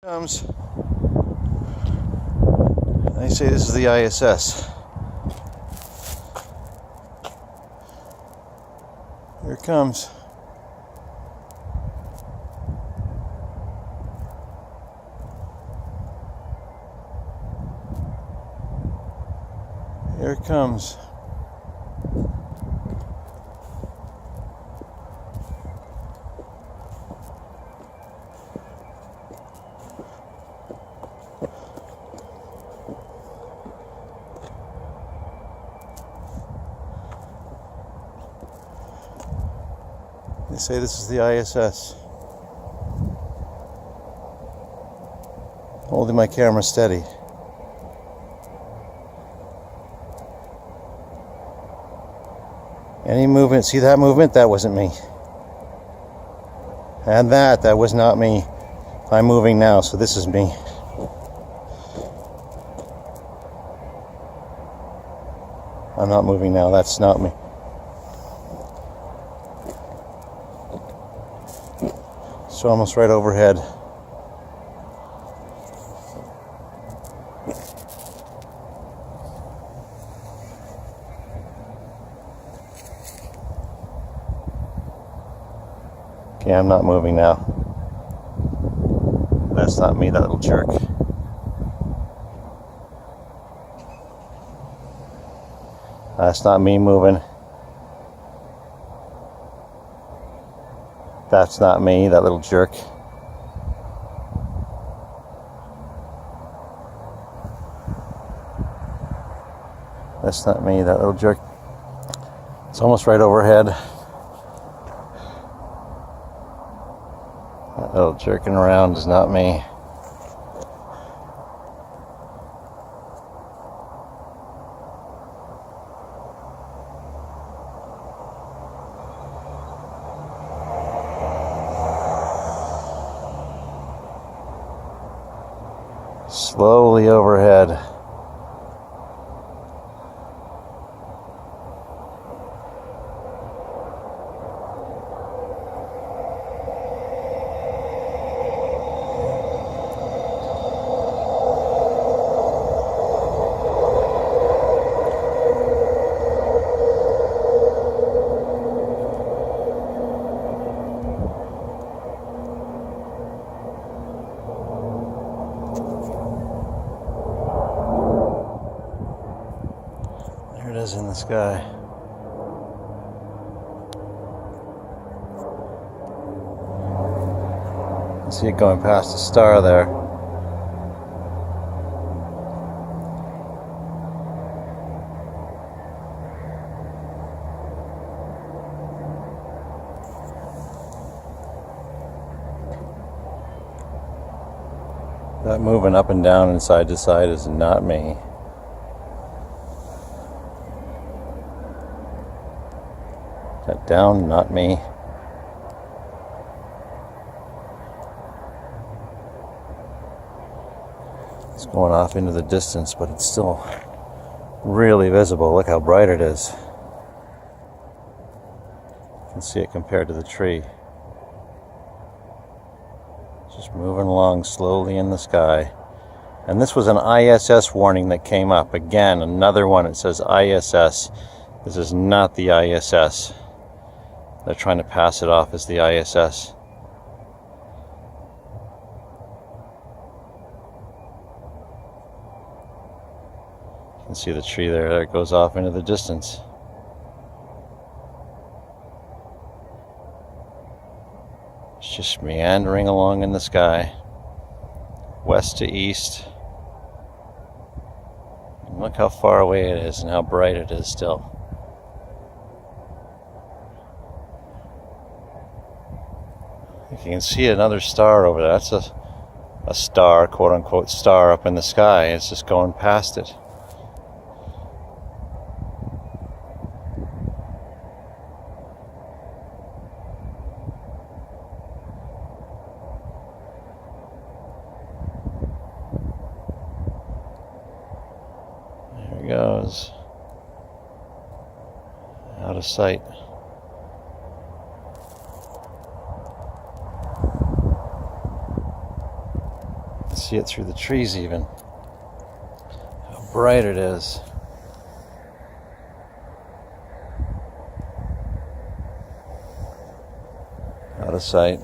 Comes. They say this is the ISS. Here it comes. Here it comes. They say this is the ISS. Holding my camera steady. Any movement, see that movement? That wasn't me. And that was not me. I'm moving now, so this is me. I'm not moving now, that's not me. It's almost right overhead. Okay, I'm not moving now. That's not me, that little jerk. That's not me moving. That's not me, that little jerk. That's not me, that little jerk. It's almost right overhead. That little jerking around is not me. Slowly overhead. There it is in the sky. You can see it going past a star there. That moving up and down and side to side is not me. That down, not me. It's going off into the distance, but it's still really visible. Look how bright it is. You can see it compared to the tree. Just moving along slowly in the sky. And this was an ISS warning that came up. Again, another one. It says ISS. This is not the ISS. They're trying to pass it off as the ISS. You can see the tree there. There it goes off into the distance. It's just meandering along in the sky, west to east. And look how far away it is and how bright it is still. You can see another star over there. That's a star, quote unquote star, up in the sky. It's just going past it. There it goes. Out of sight. see it through the trees even. How bright it is. Out of sight.